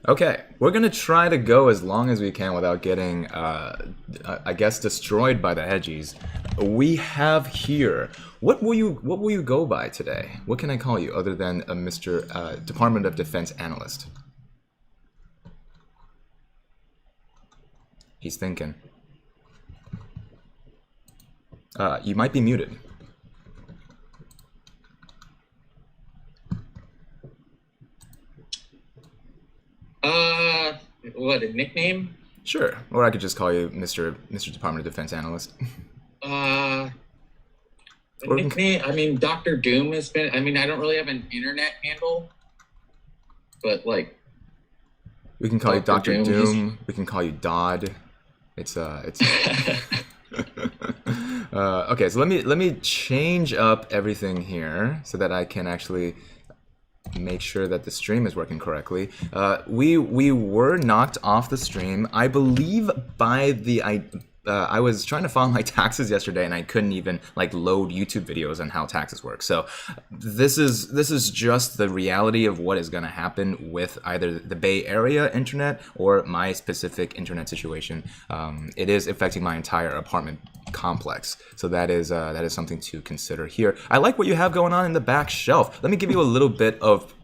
Okay, we're gonna try to go as long as we can without getting, I guess, destroyed by the hedgies. We have here. What will you go by today? What can I call you other than a Mr. Department of Defense analyst? He's thinking. You might be muted. Uh, what, a nickname? Sure, or I could just call you Mr. Department of Defense analyst. Uh, a Or we can, nickname? I mean, Doctor Doom has been. I mean, I don't really have an internet handle, but like we can call you Doctor Doctor Doom. Doom. We can call you Dodd. It's okay, so let me change up everything here so that I can actually make sure that the stream is working correctly. We were knocked off the stream, I believe, by the I was trying to file my taxes yesterday and I couldn't even like load YouTube videos on how taxes work. So this is just the reality of what is going to happen with either the Bay Area internet or my specific internet situation. It is affecting my entire apartment complex, so that is something to consider here. I like what you have going on in the back shelf. Let me give you a little bit of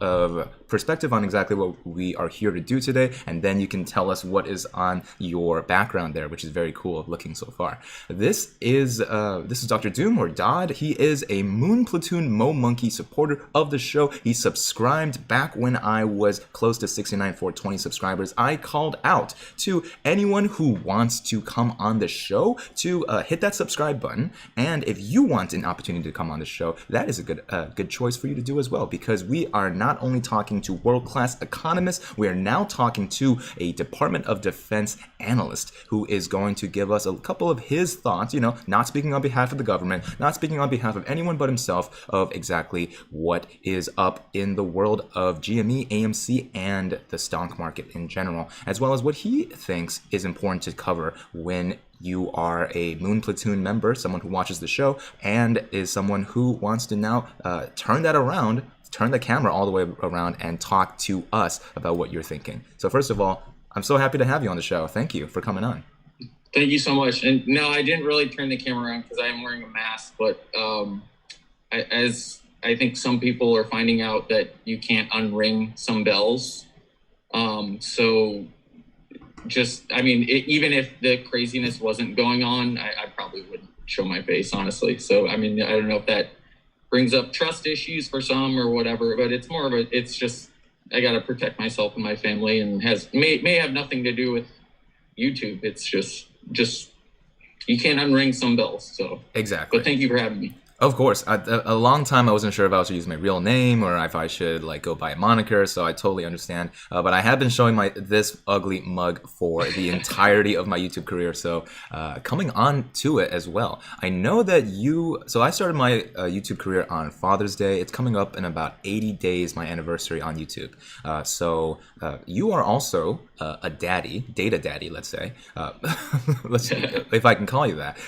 perspective on exactly what we are here to do today, and then you can tell us what is on your background there, which is very cool looking so far. This is Dr. Doom, or Dodd. He is a Moon Platoon Mo Monkey supporter of the show. He subscribed back when I was close to 69,420 subscribers. I called out to anyone who wants to come on the show to hit that subscribe button, and if you want an opportunity to come on the show, that is a good choice for you to do as well, because we are not only talking to world-class economists, we are now talking to a Department of Defense analyst who is going to give us a couple of his thoughts, not speaking on behalf of the government, not speaking on behalf of anyone but himself, of exactly what is up in the world of GME, AMC, and the stock market in general, as well as what he thinks is important to cover when you are a Moon Platoon member, someone who watches the show, and is someone who wants to now turn that around, turn the camera all the way around, and talk to us about what you're thinking. So first of all, I'm so happy to have you on the show. Thank you for coming on. Thank you so much. And no, I didn't really turn the camera around because I am wearing a mask. But as I think some people are finding out that you can't unring some bells. So just, I mean, even if the craziness wasn't going on, I probably wouldn't show my face, honestly. So, I mean, I don't know if that brings up trust issues for some or whatever, but it's more of it's just, I got to protect myself and my family, and may have nothing to do with YouTube. It's just you can't unring some bells. So Exactly. but thank you for having me. Of course. A long time I wasn't sure if I should use my real name or if I should like go by a moniker, so I totally understand. But I have been showing this ugly mug for the entirety of my YouTube career, so coming on to it as well. I know that so I started my YouTube career on Father's Day. It's coming up in about 80 days, my anniversary on YouTube. So you are also a data daddy, let's say. Let's see if I can call you that.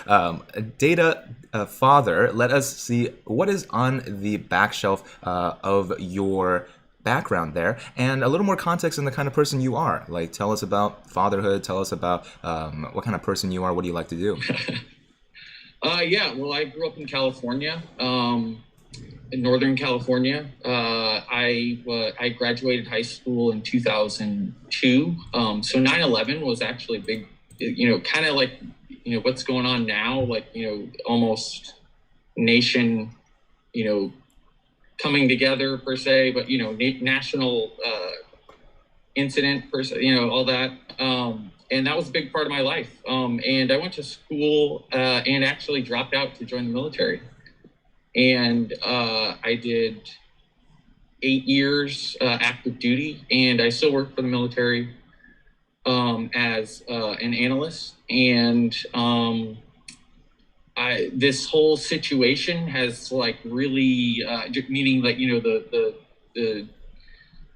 Data father. Let us see what is on the back shelf of your background there, and a little more context on the kind of person you are. Like, tell us about fatherhood. Tell us about what kind of person you are. What do you like to do? Yeah, well, I grew up in California, in Northern California. I graduated high school in 2002. So 9/11 was actually big, kind of like, what's going on now, like, almost nation, coming together per se, but, national incident per se, all that. And that was a big part of my life. And I went to school and actually dropped out to join the military. And I did 8 years active duty, and I still work for the military as an analyst. And this whole situation has like really, meaning like, the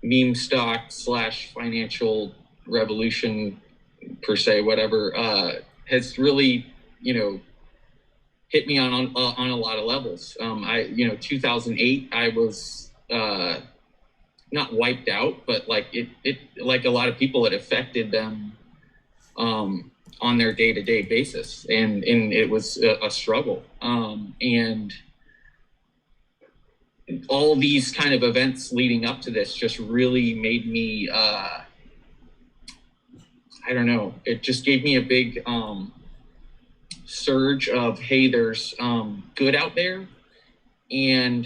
meme stock / financial revolution per se, whatever, has really, hit me on a lot of levels. 2008, I was not wiped out, but like it like a lot of people, it affected them on their day-to-day basis, and it was a struggle. And all these kind of events leading up to this just really made me I don't know, it just gave me a big surge of, hey, there's good out there, and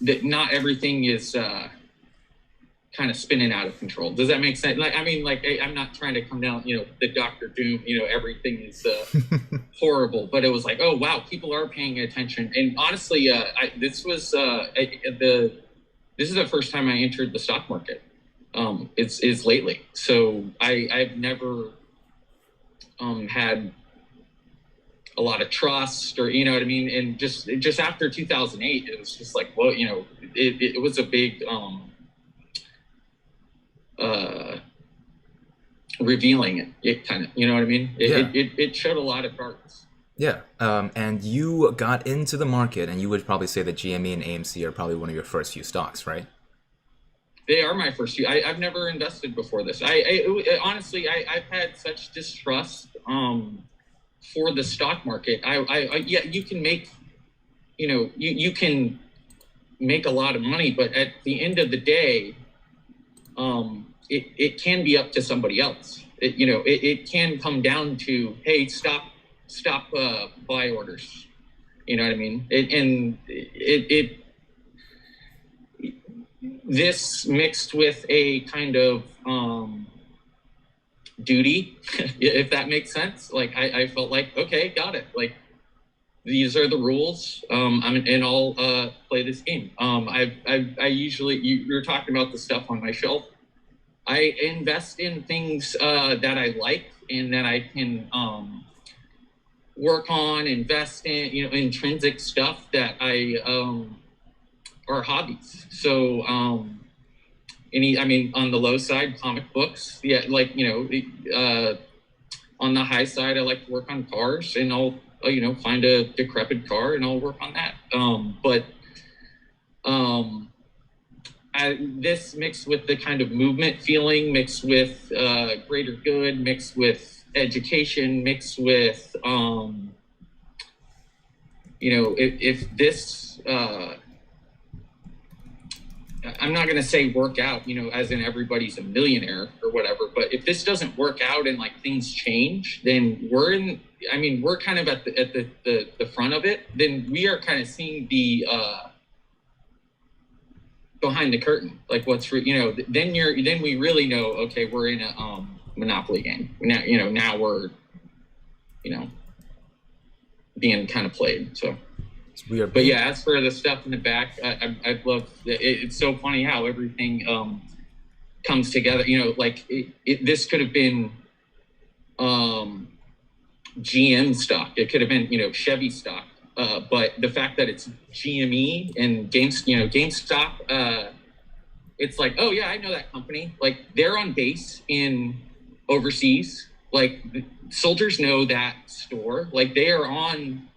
that not everything is kind of spinning out of control. Does that make sense? Like, I mean, like, I'm not trying to come down, the Dr. Doom, everything is horrible, but it was like, oh wow, people are paying attention. And honestly, this is the first time I entered the stock market. It's lately. So I've never had a lot of trust, or you know what I mean. And just after 2008, it was just like, well, it was a big revealing. It kind of, you know what I mean. It showed a lot of cards. Yeah, and you got into the market, and you would probably say that GME and AMC are probably one of your first few stocks, right? They are my first few. I've never invested before this. Honestly, I've had such distrust for the stock market. Yeah, you can make, you can make a lot of money, but at the end of the day, it can be up to somebody else. It can come down to, hey, stop buy orders. You know what I mean? This mixed with a kind of duty, if that makes sense. Like I felt like, okay, got it. Like these are the rules. I'll play this game. I usually, you're talking about the stuff on my shelf. I invest in things that I like and that I can work on, invest in, intrinsic stuff that are hobbies. So, on the low side, comic books. Yeah, like, on the high side, I like to work on cars, and I'll, find a decrepit car and I'll work on that. This mixed with the kind of movement feeling, mixed with greater good, mixed with education, mixed with, if this, I'm not going to say work out, as in everybody's a millionaire or whatever, but if this doesn't work out and like things change, then we're kind of at the front of it. Then we are kind of seeing the behind the curtain, like what's then we really know, okay, we're in a monopoly game now. Now we're being kind of played. So. But yeah, as for the stuff in the back, I'd love. It's so funny how everything comes together. This could have been GM stock. It could have been Chevy stock. But the fact that it's GME and GameStop, it's like, oh yeah, I know that company. Like they're on base in overseas. Like soldiers know that store. Like they are on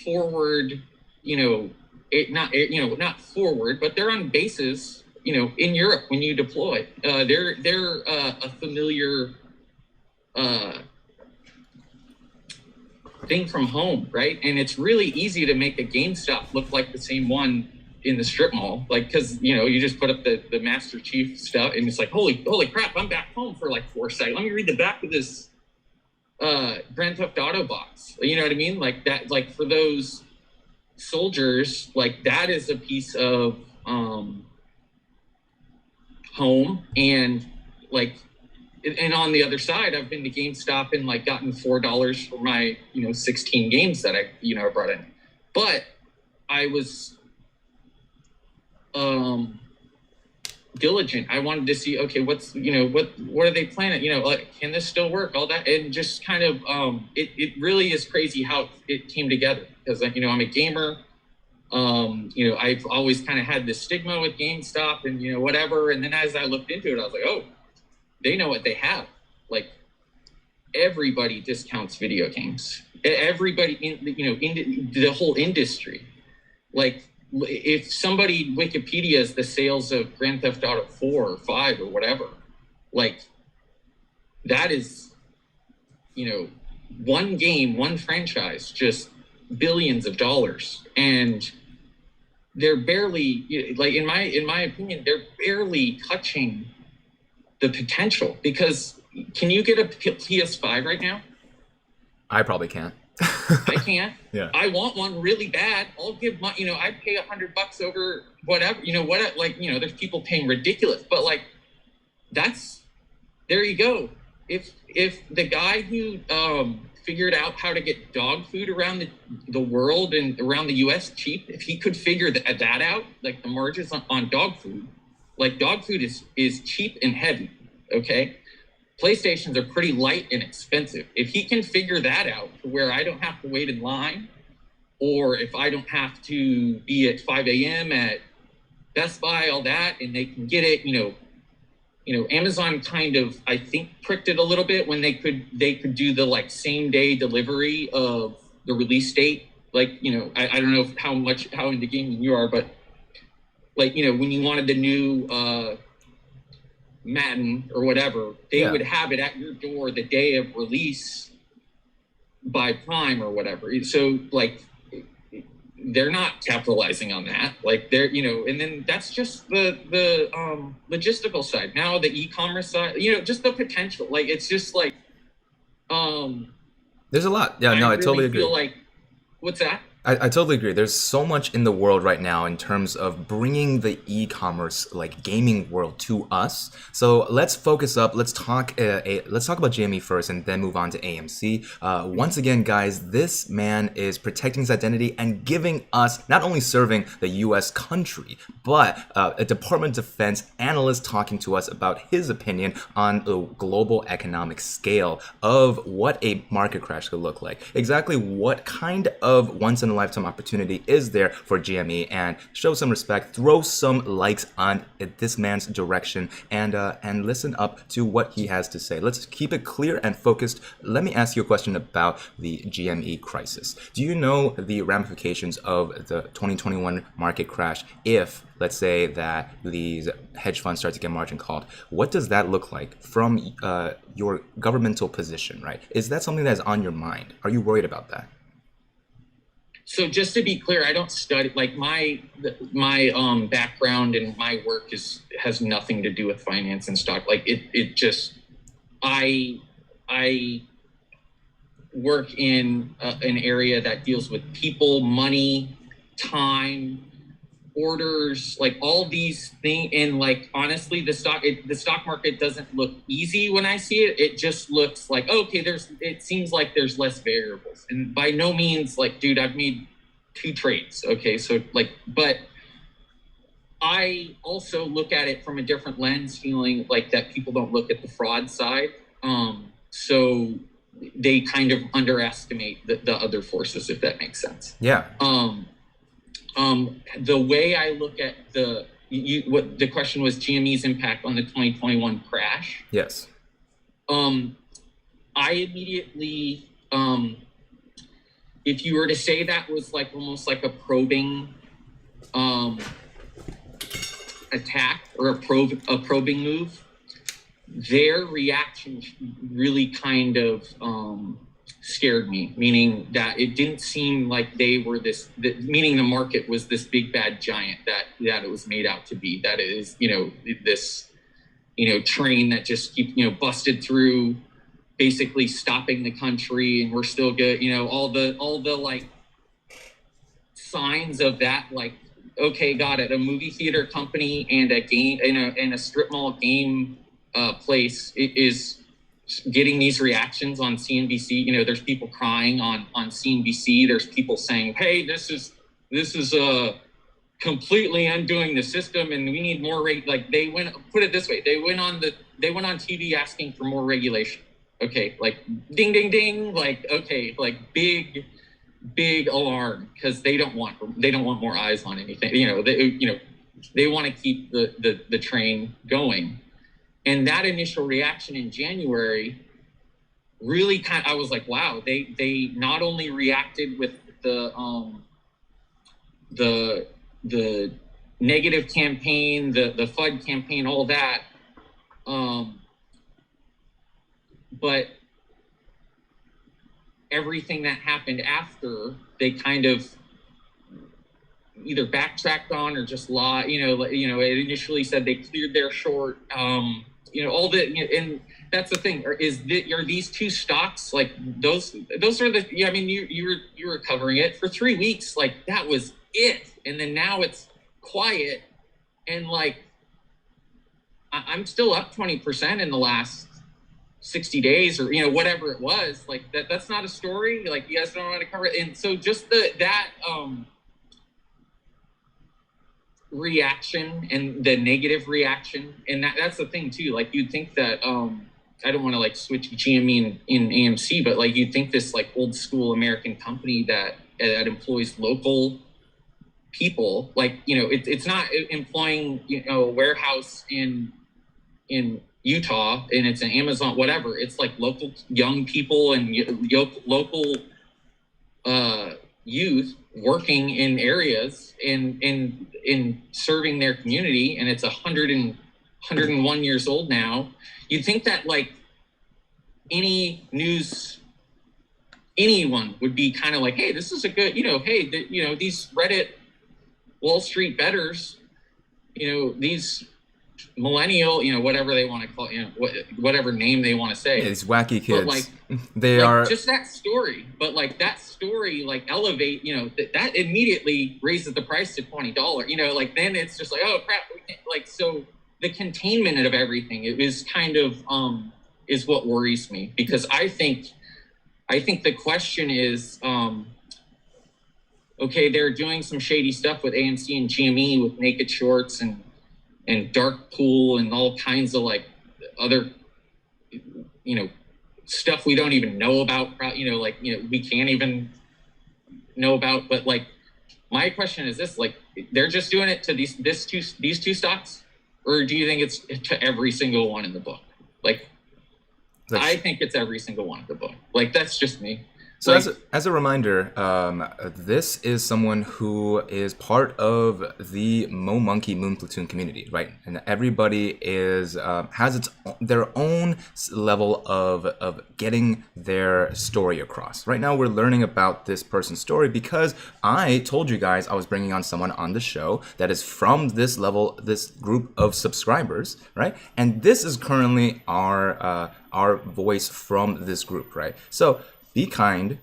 forward, not forward, but they're on bases, in Europe when you deploy. They're a familiar thing from home, right? And it's really easy to make a GameStop look like the same one in the strip mall, like because you just put up the Master Chief stuff, and it's like, holy crap, I'm back home for like 4 seconds. Let me read the back of this Grand Theft Auto box. You know what I mean? Like that, like for those soldiers, like that is a piece of home. And like, and on the other side, I've been to GameStop and like gotten $4 for my 16 games that I brought in. But I was diligent. I wanted to see, okay, what's what are they planning? Like, can this still work? All that, and just kind of it really is crazy how it came together, because I'm a gamer. I've always kind of had this stigma with GameStop and whatever. And then as I looked into it, I was like, oh, they know what they have. Like everybody discounts video games. Everybody in the whole industry. Like if somebody Wikipedia's the sales of Grand Theft Auto 4 or 5 or whatever, like that is, one game, one franchise, just billions of dollars. And they're barely, like in my opinion, they're barely touching the potential, because can you get a PS5 right now? I probably can't. I can't. Yeah. I want one really bad. I'll give my, I'd pay $100 over whatever, there's people paying ridiculous, but like, there you go. If the guy who figured out how to get dog food around the world and around the US cheap, if he could figure that out, like the margins on dog food, like dog food is cheap and heavy, okay? PlayStations are pretty light and expensive. If he can figure that out to where I don't have to wait in line, or if I don't have to be at 5 a.m. at Best Buy, all that, and they can get it, Amazon kind of, I think, pricked it a little bit when they could do the like same day delivery of the release date. Like, I don't know how into gaming you are, but like, when you wanted the new Madden or whatever, they would have it at your door the day of release by Prime or whatever. So like, they're not capitalizing on that. Like they're, and then that's just the logistical side. Now the e-commerce side, just the potential. Like, it's just like, there's a lot. Yeah, no, I totally agree. Feel like, what's that? I totally agree. There's so much in the world right now in terms of bringing the e-commerce, like gaming world, to us. So let's focus up. Let's talk about GME first, and then move on to AMC. Once again, guys, this man is protecting his identity and giving us, not only serving the U.S. country, but a Department of Defense analyst talking to us about his opinion on the global economic scale of what a market crash could look like. Exactly what kind of once-in-a-lifetime opportunity is there for GME, and show some respect, throw some likes on this man's direction, and listen up to what he has to say. Let's keep it clear and focused. Let me ask you a question about the GME crisis. Do you know the ramifications of the 2021 market crash if, let's say, that these hedge funds start to get margin called? What does that look like from your governmental position, right? Is that something that's on your mind? Are you worried about that? So just to be clear, I don't study, like my background and my work has nothing to do with finance and stock. Like it just, I work in an area that deals with people, money, time, orders, like all these things. And like, honestly, the stock market doesn't look easy when I see it. It just looks like, okay, it seems like there's less variables. And by no means, like, dude, I've made 2 trades. Okay. So like, but I also look at it from a different lens, feeling like that people don't look at the fraud side. So they kind of underestimate the other forces, if that makes sense. Yeah. The way I look at what the question was, GME's impact on the 2021 crash. Yes. I immediately, if you were to say that was like almost like a probing attack or a probing move, their reaction really kind of scared me, meaning that it didn't seem like they were meaning the market was this big bad giant that it was made out to be, that it is, this, train that just keep, busted through, basically stopping the country, and we're still good, all the like signs of that, like, okay, got it, a movie theater company and a game and a strip mall game place is getting these reactions on CNBC. There's people crying on CNBC. There's people saying, hey, this is completely undoing the system, and we need more like they put it this way, they went on TV asking for more regulation. Okay, like ding ding ding, like, okay, like big alarm, because they don't want more eyes on anything. They want to keep the train going. And that initial reaction in January really I was like, wow, they not only reacted with the the negative campaign, the FUD campaign, all that. But everything that happened after, they kind of either backtracked on or just lied. It initially said they cleared their short. All the, and that's the thing. Are these two stocks like those? Those are the. Yeah, I mean, you were covering it for 3 weeks. Like that was it, and then now it's quiet, and like I'm still up 20% in the last 60 days, or whatever it was. Like that's not a story. Like you guys don't want to cover it, and so just that reaction and the negative reaction, and that's the thing too. Like you'd think that I don't want to like switch GME in AMC, but like you'd think this like old school American company that employs local people, like it's not employing a warehouse in Utah and it's an Amazon whatever. It's like local young people and local youth working in areas in serving their community, and it's 101 years old now. You'd think that like anyone would be kind of like, hey, this is a good, these Reddit Wall Street bettors, these millennial, whatever they want to call it, whatever name they want to say. Yeah, these wacky kids. But like they are just that story. But like that story, like elevate, that immediately raises the price to $20. Like then it's just like, oh crap, like so the containment of everything. It is kind of is what worries me, because I think the question is, okay, they're doing some shady stuff with AMC and GME with naked shorts and dark pool and all kinds of like other, stuff we don't even know about, we can't even know about. But like, my question is this, like, they're just doing it to these two stocks, or do you think it's to every single one in the book? Like, I think it's every single one in the book. Like, that's just me. So as a reminder, this is someone who is part of the Moon Platoon community, right? And everybody is has their own level of getting their story across. Right now, we're learning about this person's story because I told you guys I was bringing on someone on the show that is from this level, this group of subscribers, right? And this is currently our voice from this group, right? So. Be kind,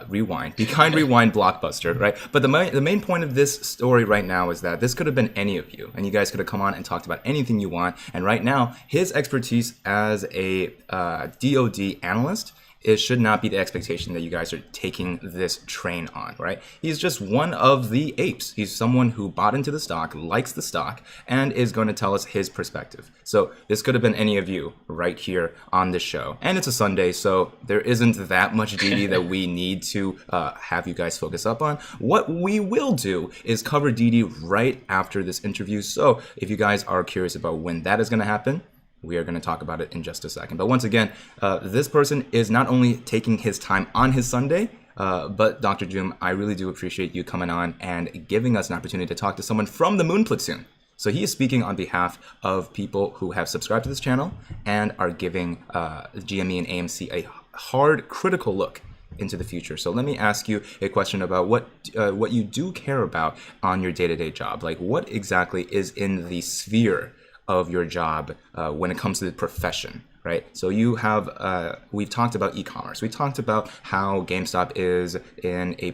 rewind. Be kind, rewind, blockbuster, right? But the main point of this story right now is that this could have been any of you, and you guys could have come on and talked about anything you want. And right now, his expertise as a DoD analyst, it should not be the expectation that you guys are taking this train on, right? He's just one of the apes. He's someone who bought into the stock, likes the stock, and is going to tell us his perspective. So this could have been any of you right here on this show. And it's a Sunday, so there isn't that much DD that we need to have you guys focus up on. What we will do is cover DD right after this interview. So if you guys are curious about when that is going to happen, we are going to talk about it in just a second. But once again, this person is not only taking his time on his Sunday, but Dr. Joom, I really do appreciate you coming on and giving us an opportunity to talk to someone from the Moon Platoon. So he is speaking on behalf of people who have subscribed to this channel and are giving GME and AMC a hard, critical look into the future. So let me ask you a question about what you do care about on your day-to-day job. Like, what exactly is in the sphere of your job when it comes to the profession, right? So you have, we've talked about e-commerce. We talked about how GameStop is in a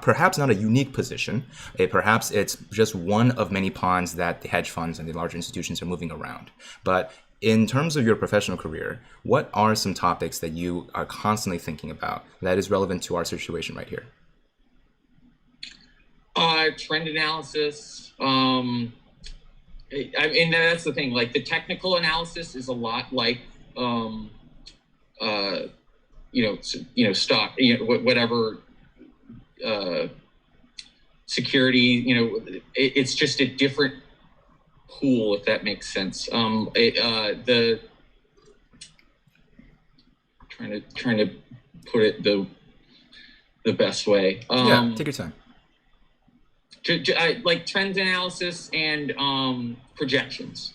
perhaps not a unique position. Perhaps it's just one of many pawns that the hedge funds and the larger institutions are moving around. But in terms of your professional career, what are some topics that you are constantly thinking about that is relevant to our situation right here? Trend analysis. I mean, that's the thing. Like, the technical analysis is a lot like, stock, whatever, security. It's just a different pool, if that makes sense. Trying to put it the best way. Yeah, take your time. like trend analysis and projections.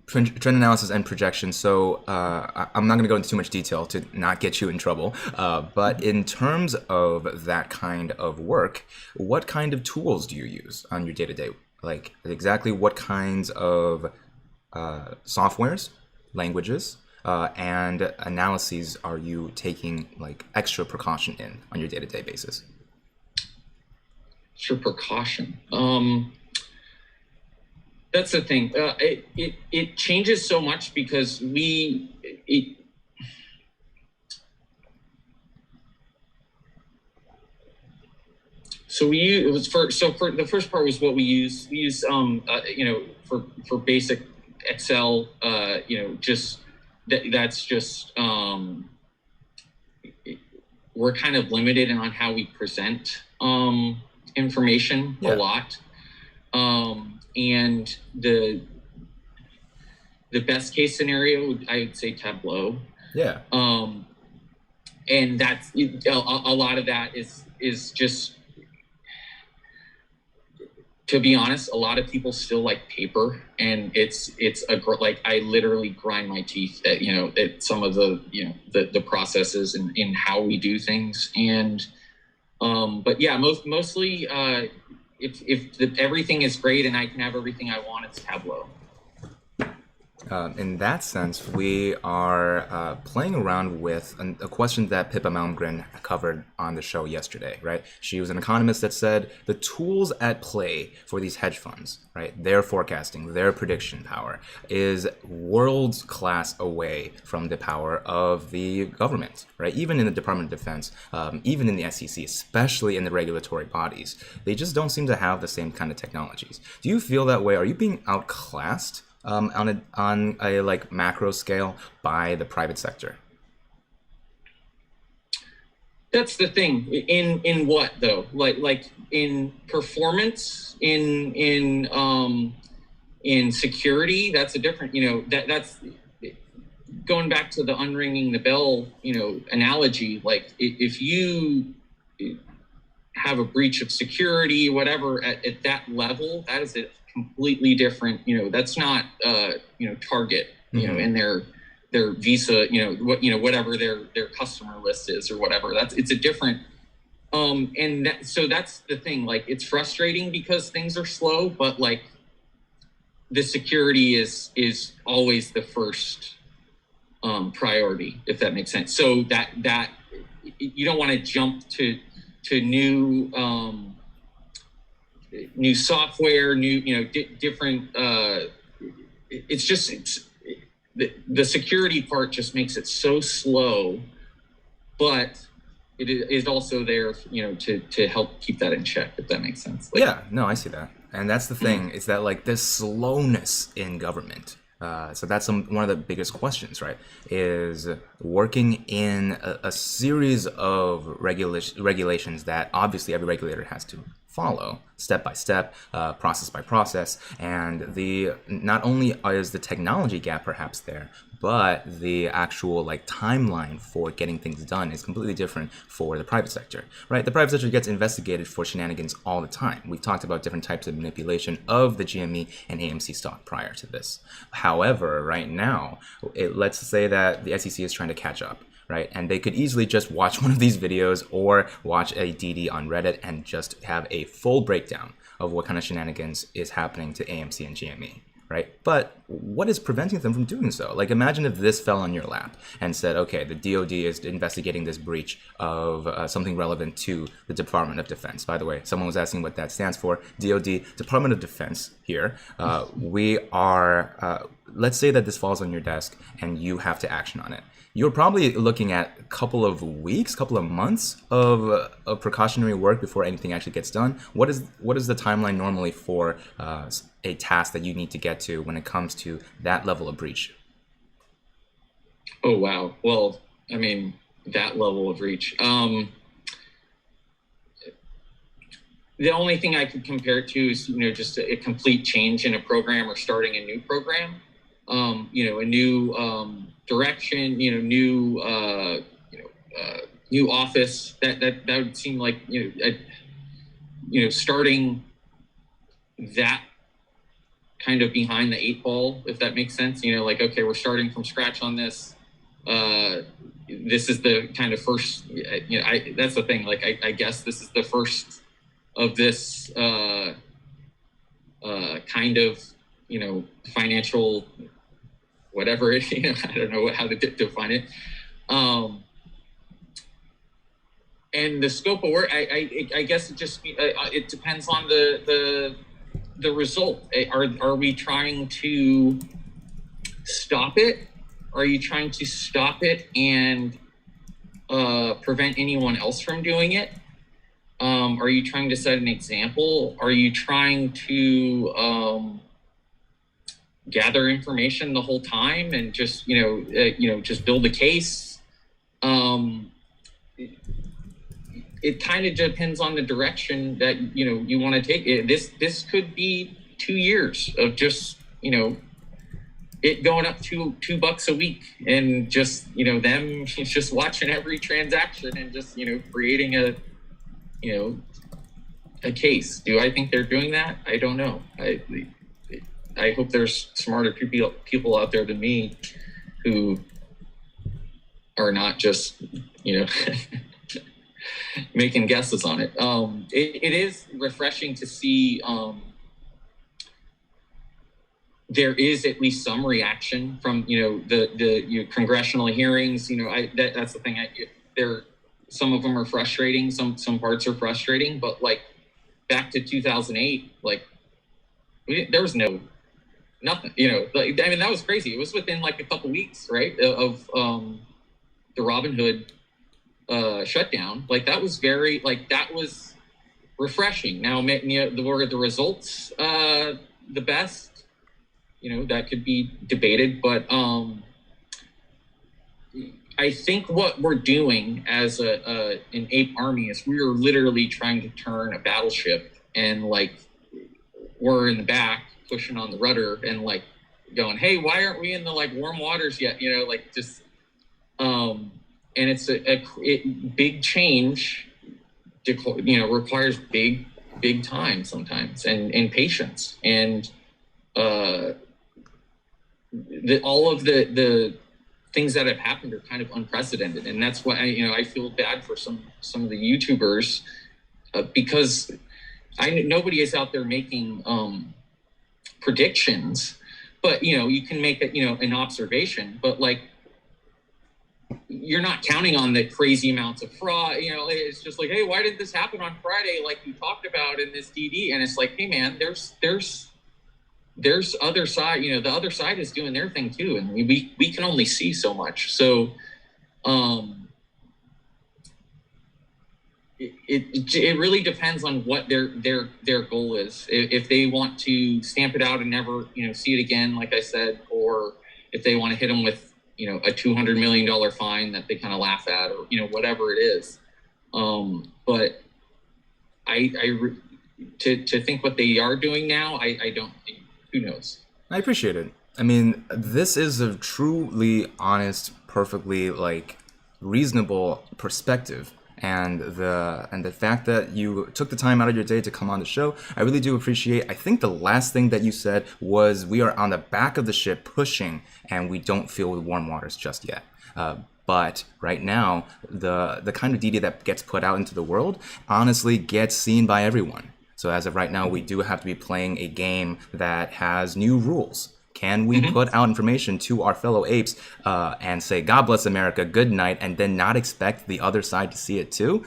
Trend analysis and projection. So I'm not going to go into too much detail to not get you in trouble. But in terms of that kind of work, what kind of tools do you use on your day-to-day? Like exactly what kinds of softwares, languages, and analyses are you taking like extra precaution in on your day-to-day basis? Extra precaution. That's the thing. It changes so much because so we use for the first part was what we use. We use for basic Excel. Just that's just we're kind of limited on how we present information a lot. And the best case scenario, I would say Tableau. Yeah. And that's a lot of that is just, to be honest, a lot of people still like paper, and it's like I literally grind my teeth at at some of the processes and in how we do things. And but yeah, mostly. If everything is great and I can have everything I want, it's Tableau. In that sense, we are playing around with a question that Pippa Malmgren covered on the show yesterday, right? She was an economist that said the tools at play for these hedge funds, right? Their forecasting, their prediction power is worlds class away from the power of the government, right? Even in the Department of Defense, even in the SEC, especially in the regulatory bodies, they just don't seem to have the same kind of technologies. Do you feel that way? Are you being outclassed on a like macro scale by the private sector? That's the thing. In what though? Like in performance, in security. That's a different. That's going back to the unringing the bell. Analogy. Like if you have a breach of security, whatever, at that level, that is a completely different, that's not Target, and their Visa, whatever their customer list is or whatever. It's a different so that's the thing. Like it's frustrating because things are slow, but like the security is always the first priority, if that makes sense. So that you don't want to jump to new software, different. The security part just makes it so slow, but it is also there, to help keep that in check, if that makes sense. Yeah, no, I see that, and that's the thing. Is that like this slowness in government? So that's one of the biggest questions, right? Is working in a series of regulations that obviously every regulator has to follow step by step, process by process, and not only is the technology gap perhaps there, but the actual like timeline for getting things done is completely different for the private sector, right? The private sector gets investigated for shenanigans all the time. We've talked about different types of manipulation of the GME and AMC stock prior to this. However, right now, let's say that the SEC is trying to catch up, right? And they could easily just watch one of these videos or watch a DD on Reddit and just have a full breakdown of what kind of shenanigans is happening to AMC and GME, right? But what is preventing them from doing so? Like imagine if this fell on your lap and said, okay, the DoD is investigating this breach of something relevant to the Department of Defense. By the way, someone was asking what that stands for. DoD, Department of Defense here. We are, let's say that this falls on your desk and you have to action on it. You're probably looking at a couple of weeks, couple of months of precautionary work before anything actually gets done. What is the timeline normally for a task that you need to get to when it comes to that level of breach? Oh, wow. Well, I mean, that level of breach. The only thing I could compare it to is, just a complete change in a program or starting a new program, a new direction, new office. That would seem like, starting that kind of behind the 8 ball, if that makes sense. Like, okay, we're starting from scratch on this. This is the kind of first, that's the thing. Like, I guess this is the first of this kind of, financial, whatever it, I don't know how to define it. And the scope of work, I guess it just, it depends on the result. Are we trying to stop it? Are you trying to stop it and prevent anyone else from doing it? Are you trying to set an example? Are you trying to gather information the whole time and just just build a case? It kind of depends on the direction that you want to take it. This could be 2 years of just it going up $2 a week, and just them just watching every transaction and just creating a case. Do I think they're doing that? I don't know. I hope there's smarter people out there than me who are not just making guesses on it. It is refreshing to see there is at least some reaction from the congressional hearings. That's the thing. Some of them are frustrating. Some parts are frustrating, but like back to 2008, like there was nothing. That was crazy. It was within like a couple weeks, right, of the Robinhood shutdown. Like that was that was refreshing. Now, were the results the best? That could be debated, but I think what we're doing as an ape army is we are literally trying to turn a battleship, and like we're in the back pushing on the rudder and like going, hey, why aren't we in the like warm waters yet? Just and it's a big change. Requires big time sometimes and patience, and all of the things that have happened are kind of unprecedented, and that's why I feel bad for some of the YouTubers because nobody is out there making predictions, but you can make it an observation, but like you're not counting on the crazy amounts of fraud. It's just like, hey, why did this happen on Friday like you talked about in this DD? And it's like, hey man, there's other side, the other side is doing their thing too, and we can only see so much. So it really depends on what their goal is. If they want to stamp it out and never see it again, like I said, or if they want to hit them with a $200 million fine that they kind of laugh at, or whatever it is. But to think what they are doing now, I don't think. Who knows? I appreciate it. I mean, this is a truly honest, perfectly like reasonable perspective, and the fact that you took the time out of your day to come on the show, I really do appreciate. I think the last thing that you said was we are on the back of the ship pushing, and we don't feel the warm waters just yet. But right now, the kind of DD that gets put out into the world honestly gets seen by everyone. So as of right now, we do have to be playing a game that has new rules. Can we put out information to our fellow apes and say, God bless America, good night, and then not expect the other side to see it too?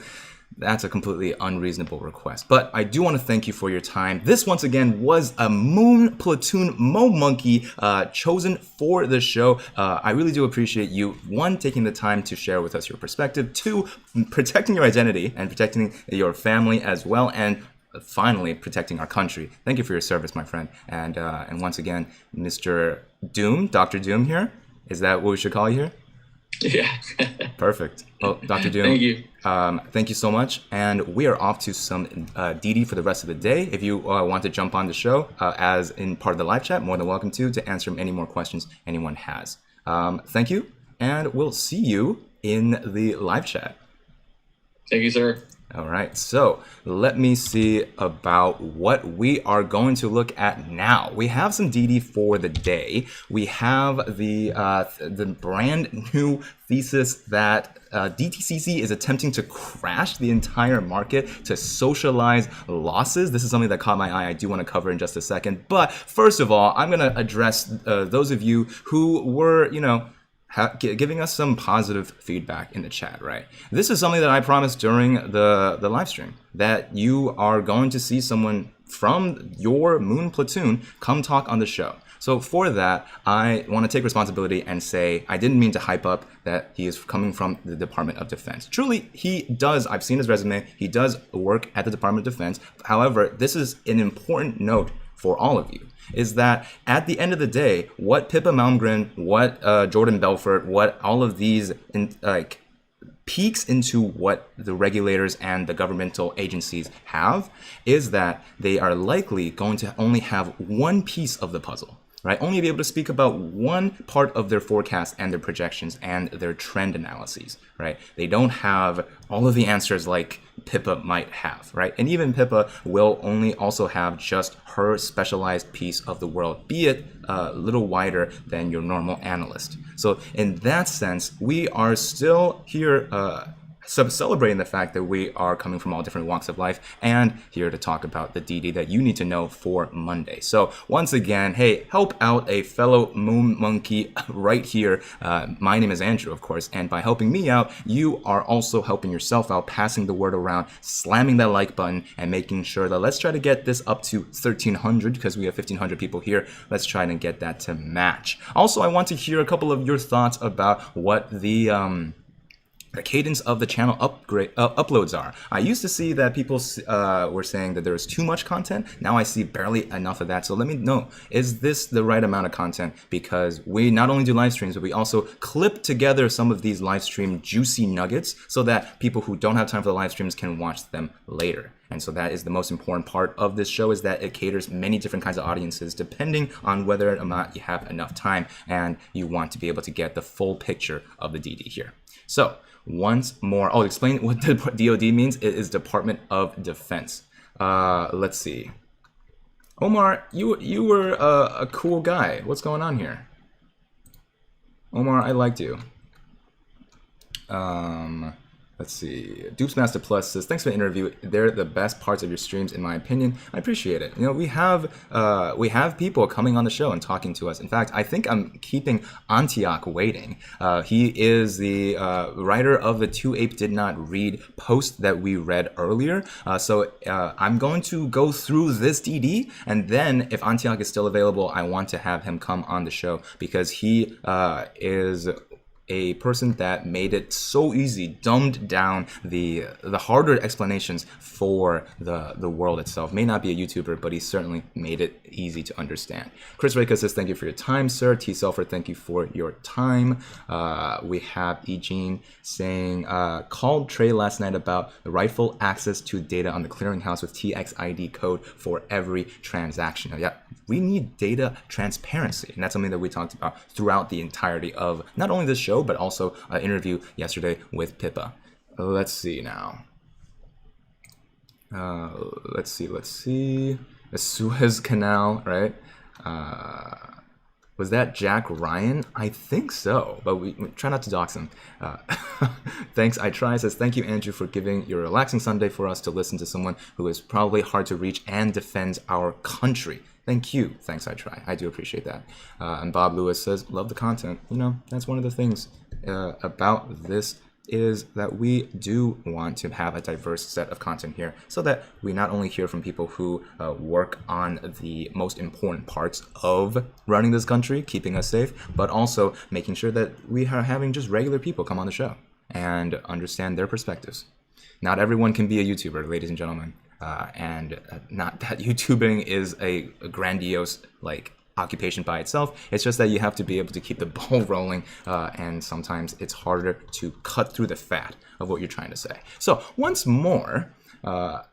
That's a completely unreasonable request. But I do want to thank you for your time. This, once again, was a Moon Platoon Mo Monkey chosen for the show. I really do appreciate you, one, taking the time to share with us your perspective, two, protecting your identity and protecting your family as well, and finally protecting our country. Thank you for your service, my friend. And once again, Mr. Doom, Dr. Doom here. Is that what we should call you here? Yeah. Perfect. Well, Dr. Doom, thank you. Thank you so much. And we are off to some DD for the rest of the day. If you want to jump on the show as in part of the live chat, more than welcome to answer any more questions anyone has. Thank you, and we'll see you in the live chat. Thank you, sir. All right, so let me see about what we are going to look at now. We have some DD for the day. We have the brand new thesis that DTCC is attempting to crash the entire market to socialize losses. This is something that caught my eye. I do want to cover in just a second. But first of all, I'm going to address those of you who were, giving us some positive feedback in the chat, right? This is something that I promised during the live stream, that you are going to see someone from your Moon Platoon come talk on the show. So for that, I want to take responsibility and say I didn't mean to hype up that he is coming from the Department of Defense. Truly, he does. I've seen his resume. He does work at the Department of Defense. However, this is an important note for all of you, is that at the end of the day, what Pippa Malmgren, what Jordan Belfort, what all of these peeks into what the regulators and the governmental agencies have is that they are likely going to only have one piece of the puzzle, right? Only be able to speak about one part of their forecast and their projections and their trend analyses, right? They don't have all of the answers like Pippa might have, right? And even Pippa will only also have just her specialized piece of the world, be it a little wider than your normal analyst. So in that sense, we are still here celebrating the fact that we are coming from all different walks of life and here to talk about the DD that you need to know for Monday. So once again, hey, help out a fellow Moon Monkey right here. My name is Andrew, of course, and by helping me out, you are also helping yourself out, passing the word around, slamming that like button, and making sure that let's try to get this up to 1,300 because we have 1,500 people here. Let's try and get that to match. Also, I want to hear a couple of your thoughts about what the cadence of the channel uploads are. I used to see that people were saying that there was too much content. Now I see barely enough of that. So let me know, is this the right amount of content? Because we not only do live streams, but we also clip together some of these live stream juicy nuggets so that people who don't have time for the live streams can watch them later. And so that is the most important part of this show, is that it caters many different kinds of audiences depending on whether or not you have enough time and you want to be able to get the full picture of the DD here. So once more, I'll explain what the DoD means. It is Department of Defense. Let's see. Omar, you were a cool guy. What's going on here? Omar, I liked you. Let's see. Dupesmaster Plus says, thanks for the interview. They're the best parts of your streams, in my opinion. I appreciate it. We have people coming on the show and talking to us. In fact, I think I'm keeping Antioch waiting. He is the writer of the 2Ape Did Not Read post that we read earlier. So I'm going to go through this DD, and then if Antioch is still available, I want to have him come on the show because he is a person that made it so easy, dumbed down the harder explanations for the world itself. May not be a YouTuber, but he certainly made it easy to understand. Chris Reka says, thank you for your time, sir. T. Selfer, thank you for your time. We have Eugene saying, called Trey last night about the rightful access to data on the clearinghouse with TXID code for every transaction. Yeah, we need data transparency, and that's something that we talked about throughout the entirety of not only this show, but also an interview yesterday with Pippa. Let's see now. Let's see. The Suez Canal, right? Was that Jack Ryan? I think so, but we try not to dox him. Thanks, I try. Says, thank you, Andrew, for giving your relaxing Sunday for us to listen to someone who is probably hard to reach and defends our country. Thank you. Thanks, I try. I do appreciate that. And Bob Lewis says, love the content. That's one of the things about this is that we do want to have a diverse set of content here so that we not only hear from people who work on the most important parts of running this country, keeping us safe, but also making sure that we are having just regular people come on the show and understand their perspectives. Not everyone can be a YouTuber, ladies and gentlemen. And not that YouTubing is a grandiose occupation by itself. It's just that you have to be able to keep the ball rolling, and sometimes it's harder to cut through the fat of what you're trying to say. So once more,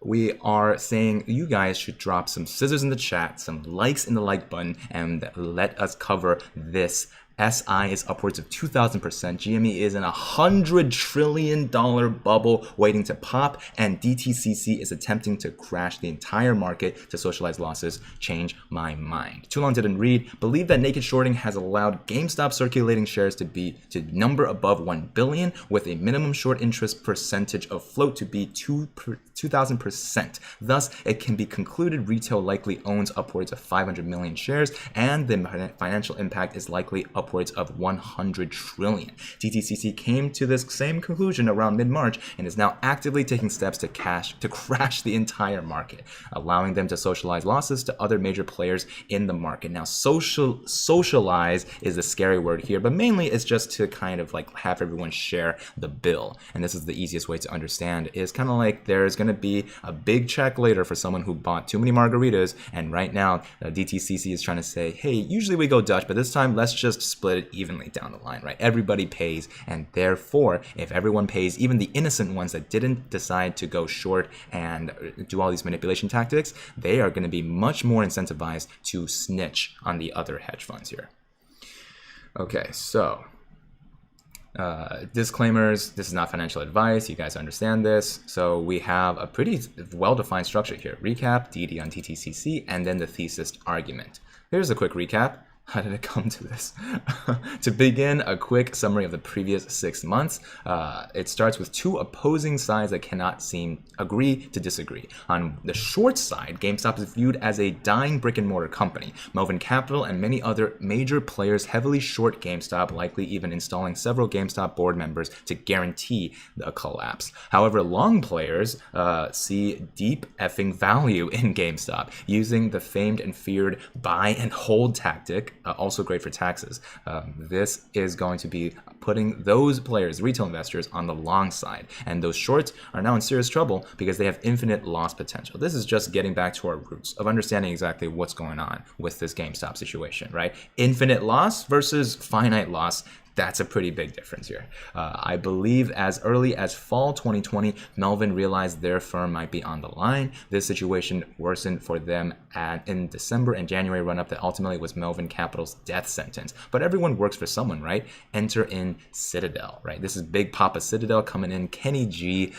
we are saying you guys should drop some scissors in the chat, some likes in the like button, and let us cover this SI is upwards of 2,000%. GME is in $100 trillion bubble waiting to pop, and DTCC is attempting to crash the entire market to socialize losses. Change my mind. Too long didn't read. Believe that naked shorting has allowed GameStop circulating shares to number above 1 billion, with a minimum short interest percentage of float to be 2,000%. Thus, it can be concluded retail likely owns upwards of 500 million shares, and the financial impact is likely upwards of 100 trillion. DTCC came to this same conclusion around mid-March and is now actively taking steps to crash the entire market, allowing them to socialize losses to other major players in the market. Now, socialize is the scary word here, but mainly it's just to kind of like have everyone share the bill. And this is the easiest way to understand, is kind of like there's going to be a big check later for someone who bought too many margaritas, and right now DTCC is trying to say, hey, usually we go Dutch, but this time let's just split it evenly down the line, right? Everybody pays, and therefore if everyone pays, even the innocent ones that didn't decide to go short and do all these manipulation tactics, they are going to be much more incentivized to snitch on the other hedge funds here. Okay, so disclaimers, this is not financial advice, you guys understand this. So we have a pretty well-defined structure here. Recap, DD on TTCC, and then the thesis argument. Here's a quick recap. How did it come to this? To begin, a quick summary of the previous 6 months. It starts with two opposing sides that cannot agree to disagree. On the short side, GameStop is viewed as a dying brick and mortar company. Melvin Capital and many other major players heavily short GameStop, likely even installing several GameStop board members to guarantee a collapse. However, long players see deep effing value in GameStop, using the famed and feared buy and hold tactic. Also great for taxes. This is going to be putting those players, retail investors, on the long side. And those shorts are now in serious trouble because they have infinite loss potential. This is just getting back to our roots of understanding exactly what's going on with this GameStop situation, right? Infinite loss versus finite loss. That's a pretty big difference here. I believe as early as fall 2020, Melvin realized their firm might be on the line. This situation worsened for them in December and January run-up that ultimately was Melvin Capital's death sentence. But everyone works for someone, right? Enter in Citadel, right? This is Big Papa Citadel coming in. Kenny G,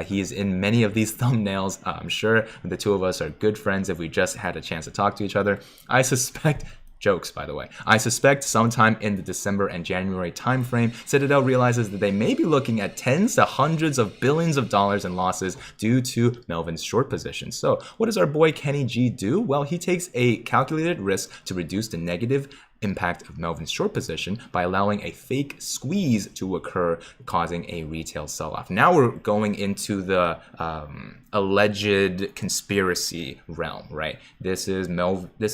he is in many of these thumbnails. I'm sure the two of us are good friends if we just had a chance to talk to each other. I suspect... Jokes, by the way. I suspect sometime in the December and January timeframe, Citadel realizes that they may be looking at tens to hundreds of billions of dollars in losses due to Melvin's short position. So what does our boy Kenny G do? Well, he takes a calculated risk to reduce the negative impact of Melvin's short position by allowing a fake squeeze to occur, causing a retail sell-off. Now we're going into the alleged conspiracy realm, right? This is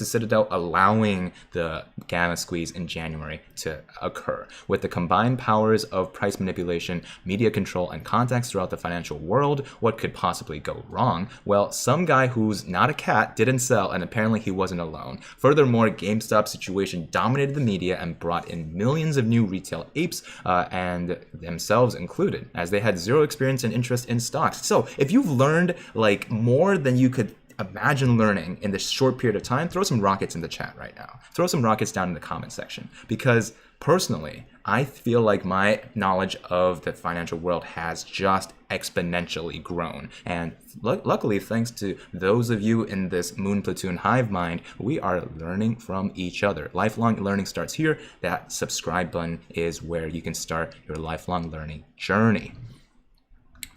Citadel allowing the gamma squeeze in January to occur. With the combined powers of price manipulation, media control, and contacts throughout the financial world, what could possibly go wrong? Well, some guy who's not a cat didn't sell, and apparently he wasn't alone. Furthermore, GameStop's situation dominated the media and brought in millions of new retail apes, and themselves included, as they had zero experience and interest in stocks. So if you've learned like more than you could imagine learning in this short period of time, throw some rockets in the chat right now. Throw some rockets down in the comment section, because personally, I feel like my knowledge of the financial world has just exponentially grown. And luckily, thanks to those of you in this Moon Platoon hive mind, we are learning from each other. Lifelong learning starts here. That subscribe button is where you can start your lifelong learning journey.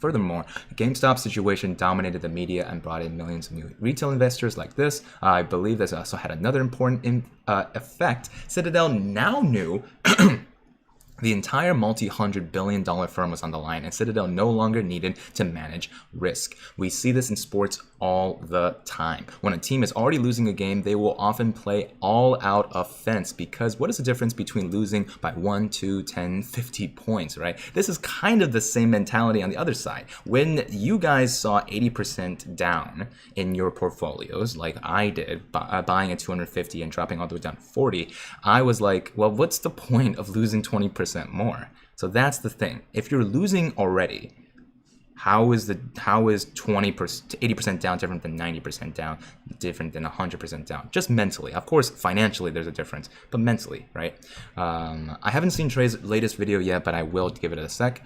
Furthermore, GameStop's situation dominated the media and brought in millions of new retail investors like this. I believe this also had another important effect. Citadel now knew the entire multi-hundred billion dollar firm was on the line, and Citadel no longer needed to manage risk. We see this in sports all the time. When a team is already losing a game, they will often play all-out offense, because what is the difference between losing by 1, 2, 10, 50 points, right? This is kind of the same mentality on the other side. When you guys saw 80% down in your portfolios, like I did, buying at 250 and dropping all the way down to 40, I was like, well, what's the point of losing 20% more? So that's the thing. If you're losing already, How is 20%, 80% down different than 90% down, different than 100% down? Just mentally. Of course, financially there's a difference, but mentally, right? I haven't seen Trey's latest video yet, but I will give it a sec.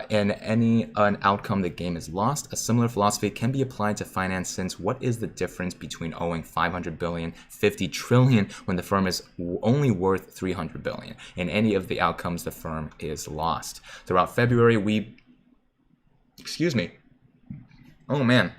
In an outcome the game is lost, a similar philosophy can be applied to finance, since what is the difference between owing 500 billion, 50 trillion when the firm is only worth 300 billion? In any of the outcomes, the firm is lost. Throughout February, oh man.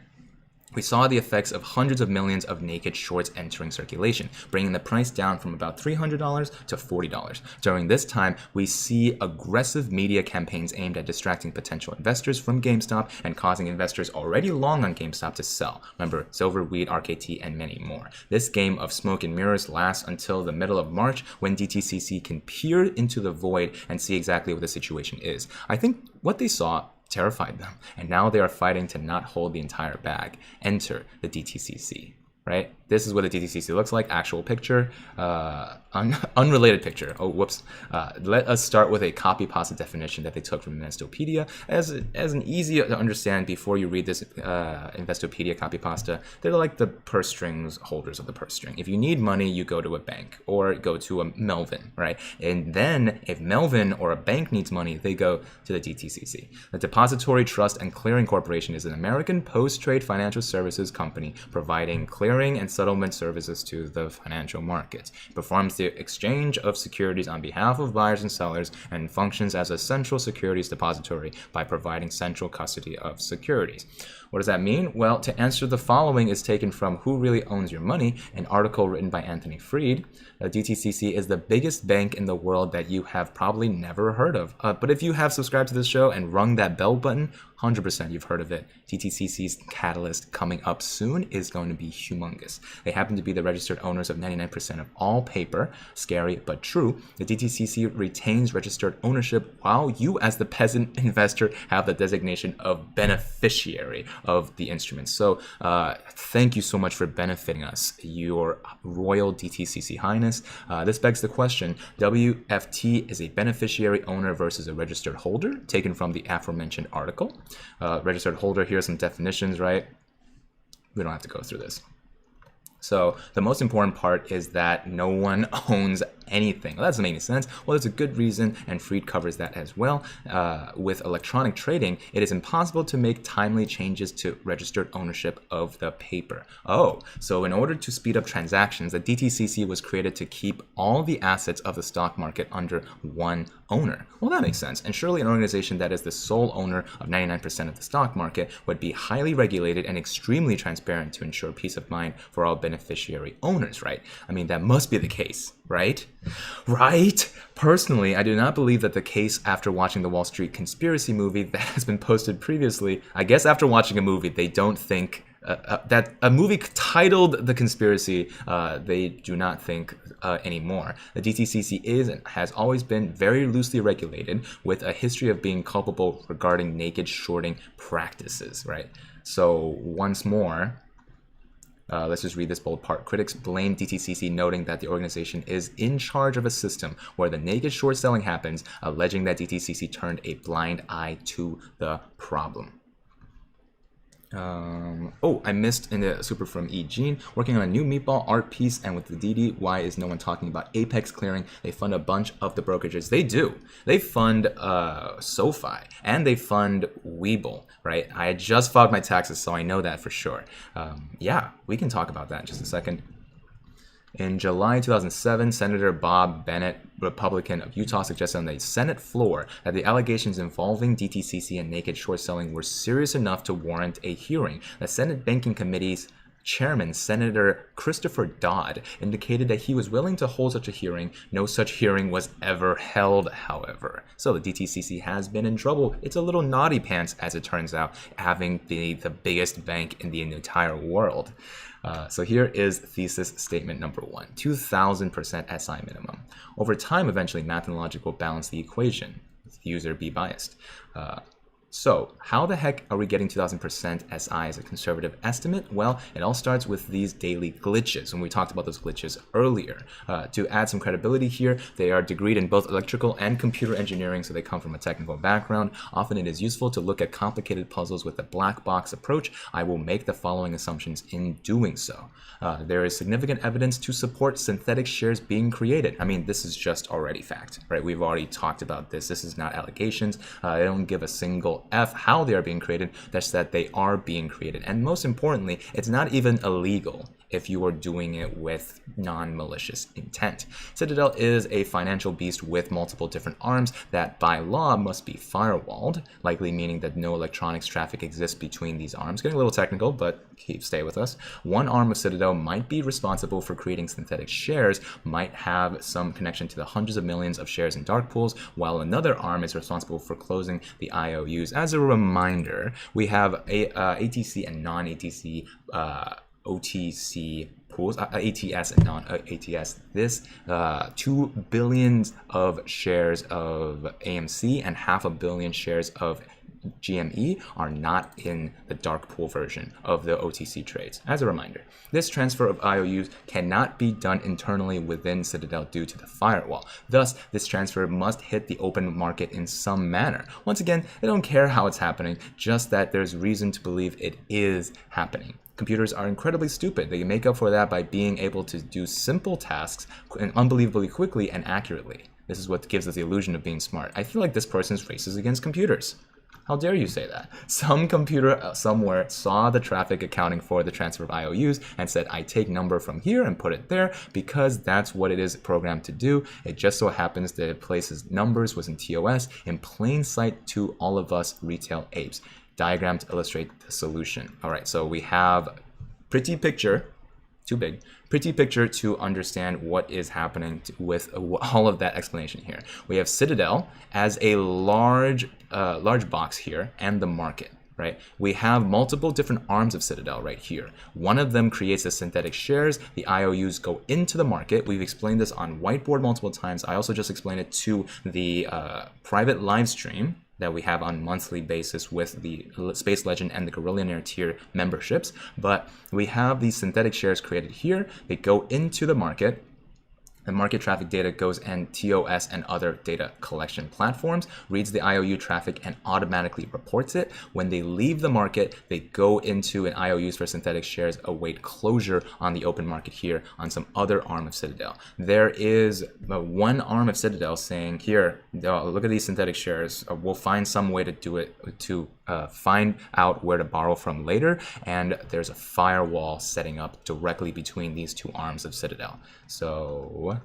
We saw the effects of hundreds of millions of naked shorts entering circulation, bringing the price down from about $300 to $40. During this time, we see aggressive media campaigns aimed at distracting potential investors from GameStop and causing investors already long on GameStop to sell. Remember, Silver, Weed, RKT, and many more. This game of smoke and mirrors lasts until the middle of March, when DTCC can peer into the void and see exactly what the situation is. I think what they saw terrified them, and now they are fighting to not hold the entire bag. Enter the DTCC, right? This is what the DTCC looks like. Actual picture, unrelated picture. Oh, whoops. Let us start with a copy pasta definition that they took from Investopedia as an easy to understand. Before you read this Investopedia copy pasta, they're like the purse strings holders of the purse string. If you need money, you go to a bank or go to a Melvin, right? And then if Melvin or a bank needs money, they go to the DTCC. The Depository Trust and Clearing Corporation is an American post-trade financial services company providing clearing and settlement services to the financial markets. It performs the exchange of securities on behalf of buyers and sellers and functions as a central securities depository by providing central custody of securities. What does that mean? Well, to answer the following is taken from Who Really Owns Your Money, an article written by Anthony Freed. DTCC is the biggest bank in the world that you have probably never heard of. But if you have subscribed to this show and rung that bell button, 100% you've heard of it. DTCC's catalyst coming up soon is going to be humongous. They happen to be the registered owners of 99% of all paper. Scary but true. The DTCC retains registered ownership, while you as the peasant investor have the designation of beneficiary of the instrument. So thank you so much for benefiting us, your Royal DTCC Highness. This begs the question, WFT is a beneficiary owner versus a registered holder, taken from the aforementioned article. Registered holder, here are some definitions, right? We don't have to go through this. So the most important part is that no one owns anything. Well, that doesn't make any sense. Well, there's a good reason, and Freed covers that as well. With electronic trading, it is impossible to make timely changes to registered ownership of the paper. Oh, so in order to speed up transactions, the DTCC was created to keep all the assets of the stock market under one owner. Well, that makes sense. And surely an organization that is the sole owner of 99% of the stock market would be highly regulated and extremely transparent to ensure peace of mind for all beneficiary owners, right? I mean, that must be the case, right? Right? Personally, I do not believe that the case after watching the Wall Street conspiracy movie that has been posted previously. I guess after watching a movie, they don't think that a movie titled The Conspiracy, they do not think anymore. The DTCC is and has always been very loosely regulated, with a history of being culpable regarding naked shorting practices, right? So once more, let's just read this bold part. Critics blame DTCC, noting that the organization is in charge of a system where the naked short selling happens, alleging that DTCC turned a blind eye to the problem. Oh, I missed in the super from E. Gene, working on a new Meatball art piece, and with the DD, why is no one talking about Apex clearing? They fund a bunch of the brokerages. They do. They fund SoFi, and they fund WeBull, right? I just filed my taxes, so I know that for sure. Yeah, we can talk about that in just a second. In July 2007, Senator Bob Bennett, Republican of Utah, suggested on the Senate floor that the allegations involving DTCC and naked short selling were serious enough to warrant a hearing. The Senate Banking Committee's chairman, Senator Christopher Dodd, indicated that he was willing to hold such a hearing. No such hearing was ever held, however. So the DTCC has been in trouble. It's a little naughty pants, as it turns out, having the biggest bank in the entire world. So here is thesis statement number 1. 2,000% SI minimum. Over time, eventually, math and logic will balance the equation. The user be biased. So how the heck are we getting 2000% SI as a conservative estimate? Well, it all starts with these daily glitches, and we talked about those glitches earlier. To add some credibility here, they are degreed in both electrical and computer engineering, so they come from a technical background. Often it is useful to look at complicated puzzles with a black box approach. I will make the following assumptions in doing so. There is significant evidence to support synthetic shares being created. I mean, this is just already fact, right? We've already talked about this. This is not allegations. They don't give a single F how they are being created. That's that they are being created. And most importantly, it's not even illegal if you are doing it with non-malicious intent. Citadel is a financial beast with multiple different arms that by law must be firewalled, likely meaning that no electronics traffic exists between these arms. Getting a little technical, but stay with us. One arm of Citadel might be responsible for creating synthetic shares, might have some connection to the hundreds of millions of shares in dark pools, while another arm is responsible for closing the IOUs. As a reminder, we have ATC and non-ATC OTC pools, ATS and non-ATS. This 2 billion of shares of AMC and 500 million shares of GME are not in the dark pool version of the OTC trades. As a reminder, this transfer of IOUs cannot be done internally within Citadel due to the firewall. Thus, this transfer must hit the open market in some manner. Once again, they don't care how it's happening, just that there's reason to believe it is happening. Computers are incredibly stupid. They make up for that by being able to do simple tasks unbelievably quickly and accurately. This is what gives us the illusion of being smart. I feel like this person's racist against computers. How dare you say that? Some computer somewhere saw the traffic accounting for the transfer of IOUs and said, I take number from here and put it there because that's what it is programmed to do. It just so happens that it places numbers was in TOS in plain sight to all of us retail apes. Diagram to illustrate the solution. All right, so we have pretty picture, too big, pretty picture to understand what is happening with all of that explanation here. We have Citadel as a large box here and the market. Right? We have multiple different arms of Citadel right here. One of them creates the synthetic shares. The IOUs go into the market. We've explained this on Whiteboard multiple times. I also just explained it to the private live stream that we have on monthly basis with the Space Legend and the Gorillionaire tier memberships. But we have these synthetic shares created here. They go into the market. The market traffic data goes in TOS and other data collection platforms, reads the IOU traffic and automatically reports it. When they leave the market, they go into an IOUs for synthetic shares, await closure on the open market here on some other arm of Citadel. There is one arm of Citadel saying, here, look at these synthetic shares. We'll find some way to do it to find out where to borrow from later, and there's a firewall setting up directly between these two arms of Citadel. So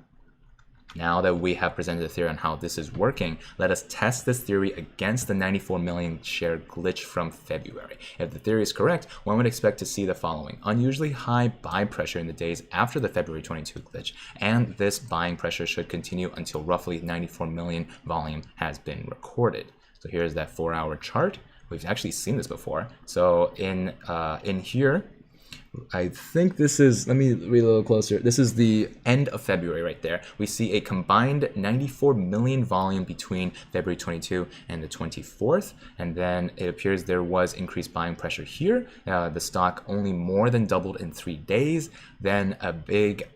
now that we have presented a theory on how this is working, let us test this theory against the 94 million share glitch from February. If the theory is correct, one would expect to see the following: unusually high buy pressure in the days after the February 22 glitch, and this buying pressure should continue until roughly 94 million volume has been recorded. So here's that 4-hour chart. We've actually seen this before. So in here, I think this is, let me read a little closer. This is the end of February right there. We see a combined 94 million volume between February 22 and the 24th. And then it appears there was increased buying pressure here. The stock only more than doubled in 3 days. Then a big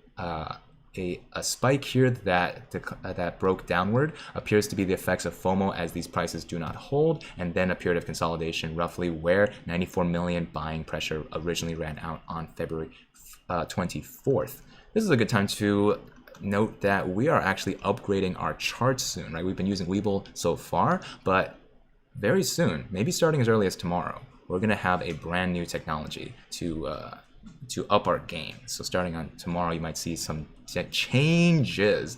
a spike here that broke downward appears to be the effects of FOMO as these prices do not hold, and then a period of consolidation roughly where 94 million buying pressure originally ran out on February 24th. This is a good time to note that we are actually upgrading our charts soon, right? We've been using WeBull so far, but very soon, maybe starting as early as tomorrow, we're going to have a brand new technology to up our game. So starting on tomorrow, you might see some changes,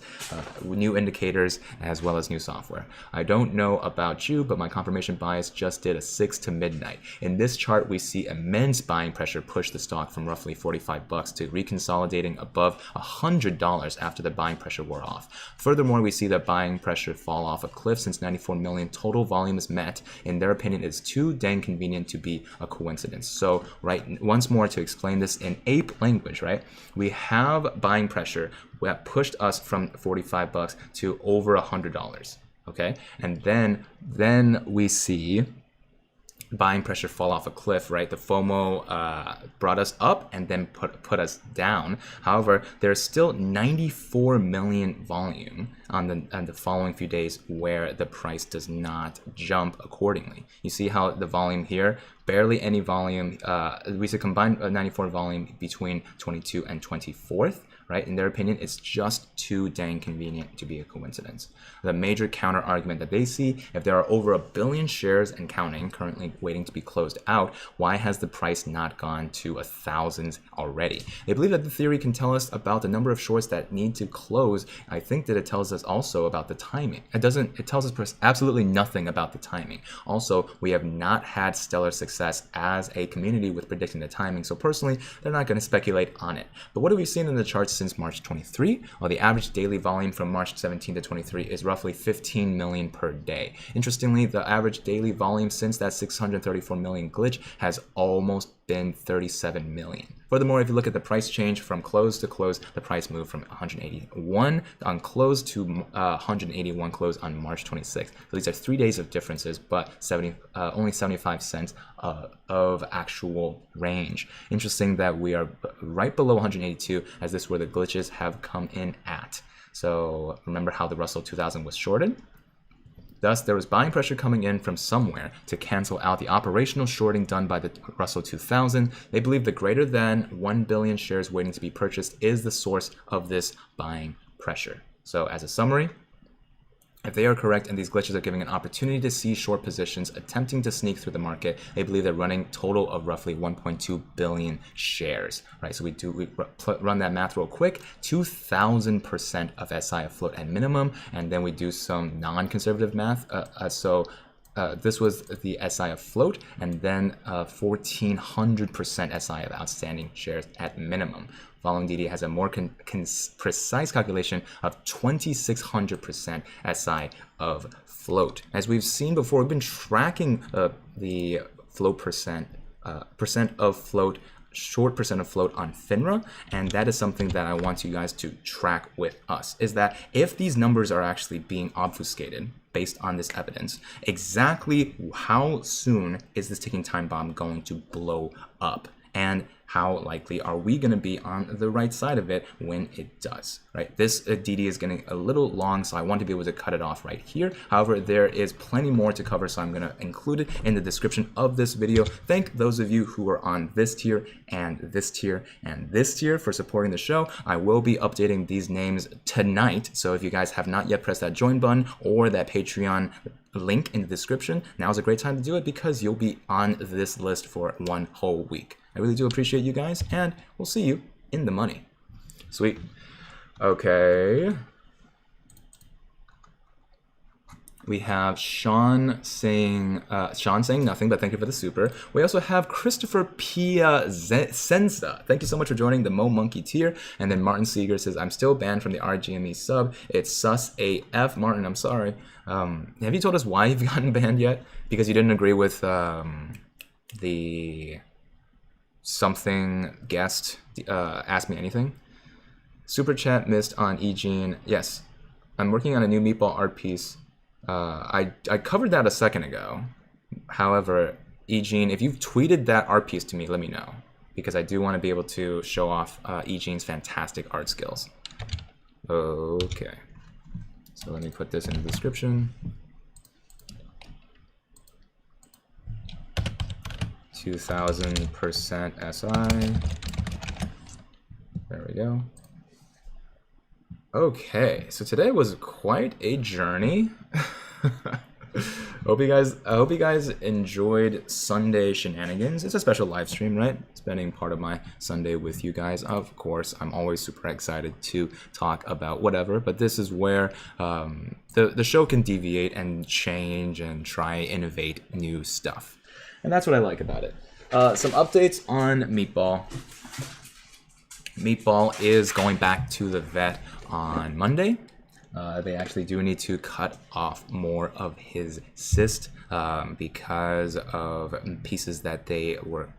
new indicators, as well as new software. I don't know about you, but my confirmation bias just did a 6 to midnight. In this chart, we see immense buying pressure push the stock from roughly 45 bucks to reconsolidating above $100 after the buying pressure wore off. Furthermore, we see that buying pressure fall off a cliff since 94 million total volume is met. In their opinion, it's too dang convenient to be a coincidence. So, right, once more to explain this in ape language, right? We have buying pressure that pushed us from 45 bucks to over $100. Okay, and then we see buying pressure fall off a cliff, right? The FOMO brought us up and then put us down. However, there's still 94 million volume on the following few days where the price does not jump accordingly. You see how the volume here, barely any volume. We should combine 94 volume between 22 and 24th. Right? In their opinion, it's just too dang convenient to be a coincidence. The major counter argument that they see, if there are over 1 billion shares and counting currently waiting to be closed out, why has the price not gone to 1,000 already? They believe that the theory can tell us about the number of shorts that need to close. I think that it tells us also about the timing. It tells us absolutely nothing about the timing. Also, we have not had stellar success as a community with predicting the timing. So personally, they're not going to speculate on it. But what have we seen in the charts since March 23? Well, the average daily volume from March 17 to 23 is roughly 15 million per day. Interestingly, the average daily volume since that 634 million glitch has almost been 37 million. Furthermore, if you look at the price change from close to close, the price moved from 181 on close to 181 close on March 26th. So these are 3 days of differences, but only 75 cents of actual range. Interesting that we are right below 182, as this is where the glitches have come in at. So remember how the Russell 2000 was shorted? Thus, there was buying pressure coming in from somewhere to cancel out the operational shorting done by the Russell 2000. They believe the greater than 1 billion shares waiting to be purchased is the source of this buying pressure. So as a summary, if they are correct and these glitches are giving an opportunity to see short positions attempting to sneak through the market, they believe they're running total of roughly 1.2 billion shares, right? So we run that math real quick, 2,000% of SI afloat at minimum, and then we do some non-conservative math. This was the SI afloat, and then 1,400% SI of outstanding shares at minimum. Following DD has a more precise calculation of 2,600% SI of float. As we've seen before, we've been tracking the float percent of float, short percent of float on FINRA, and that is something that I want you guys to track with us, is that if these numbers are actually being obfuscated based on this evidence, exactly how soon is this ticking time bomb going to blow up? And how likely are we going to be on the right side of it when it does, right? This DD is getting a little long, so I want to be able to cut it off right here. However, there is plenty more to cover, so I'm going to include it in the description of this video. Thank those of you who are on this tier and this tier and this tier for supporting the show. I will be updating these names tonight, so if you guys have not yet pressed that join button or that Patreon link in the description, now is a great time to do it because you'll be on this list for 1 whole week. I really do appreciate you guys, and we'll see you in the money. Sweet. Okay. We have Sean saying nothing, but thank you for the super. We also have Christopher Senza. Thank you so much for joining the Mo Monkey tier. And then Martin Seeger says, I'm still banned from the RGME sub. It's sus AF. Martin, I'm sorry. Have you told us why you've gotten banned yet? Because you didn't agree with the something guest, Ask Me Anything. Super chat missed on Eugene. Yes, I'm working on a new Meatball art piece. I covered that a second ago. However, Eugene, if you've tweeted that art piece to me, let me know, because I do want to be able to show off Eugene's fantastic art skills. Okay, so let me put this in the description. 2,000% SI. There we go. Okay, so today was quite a journey. I hope you guys enjoyed Sunday shenanigans. It's a special live stream, right? Spending part of my Sunday with you guys. Of course, I'm always super excited to talk about whatever, but this is where the show can deviate and change and try innovate new stuff. And that's what I like about it. Some updates on Meatball. Meatball is going back to the vet on Monday. They actually do need to cut off more of his cyst because of pieces that they were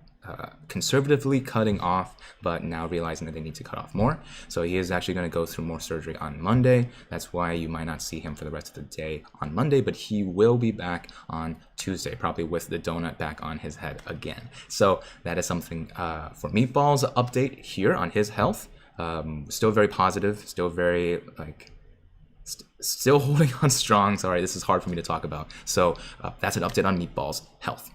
conservatively cutting off, but now realizing that they need to cut off more. So he is actually going to go through more surgery on Monday. That's why you might not see him for the rest of the day on Monday, but he will be back on Tuesday, probably with the donut back on his head again. So that is something for Meatball's update here on his health. Still very positive, still very still holding on strong. Sorry, this is hard for me to talk about. So that's an update on Meatball's health.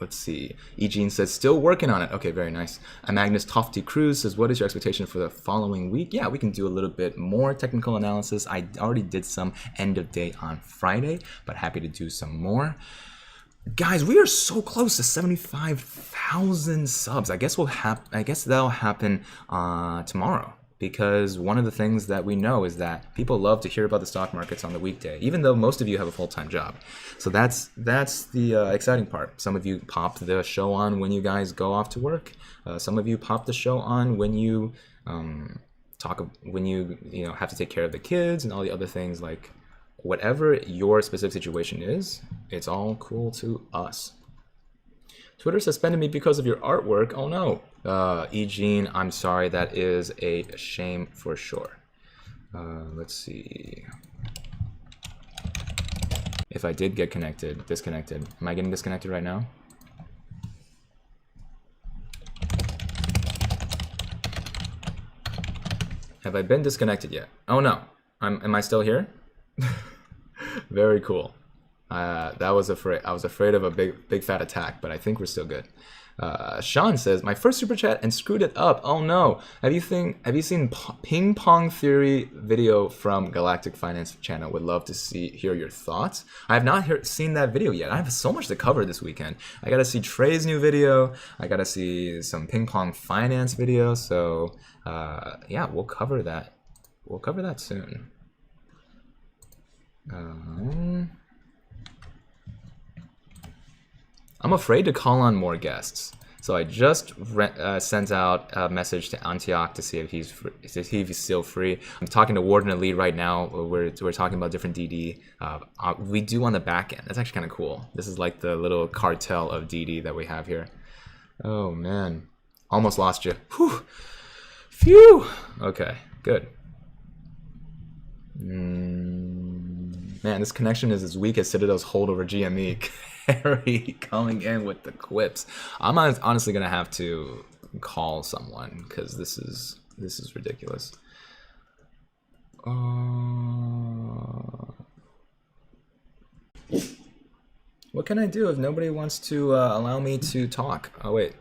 Let's see. Eugene says, still working on it. Okay, very nice. Magnus Tofty Cruz says, what is your expectation for the following week? Yeah, we can do a little bit more technical analysis. I already did some end of day on Friday, but happy to do some more. Guys, we are so close to 75,000 subs. I guess that'll happen tomorrow. Because one of the things that we know is that people love to hear about the stock markets on the weekday, even though most of you have a full-time job. So that's the exciting part. Some of you pop the show on when you guys go off to work. Some of you pop the show on when you have to take care of the kids and all the other things. Like whatever your specific situation is, it's all cool to us. Twitter suspended me because of your artwork. Oh no. Eugene, I'm sorry. That is a shame for sure. Let's see. If I did get disconnected. Am I getting disconnected right now? Have I been disconnected yet? Oh no. Am I still here? Very cool. I was afraid of a big fat attack, but I think we're still good. Sean says, my first super chat and screwed it up. Oh no. Have you seen Ping Pong Theory video from Galactic Finance Channel? Would love to hear your thoughts. I have not seen that video yet. I have so much to cover this weekend. I gotta see Trey's new video. I gotta see some Ping Pong Finance video. So yeah, we'll cover that. We'll cover that soon. I'm afraid to call on more guests, so I just sent out a message to Antioch to see if he's still free. I'm talking to Warden Elite right now. We're talking about different DD. We do on the back end. That's actually kind of cool. This is like the little cartel of DD that we have here. Oh man, almost lost you. Whew. Phew. Okay, good. Man, this connection is as weak as Citadel's hold over GME. Harry coming in with the quips. I'm honestly gonna have to call someone because this is ridiculous. What can I do if nobody wants to allow me to talk? Oh wait.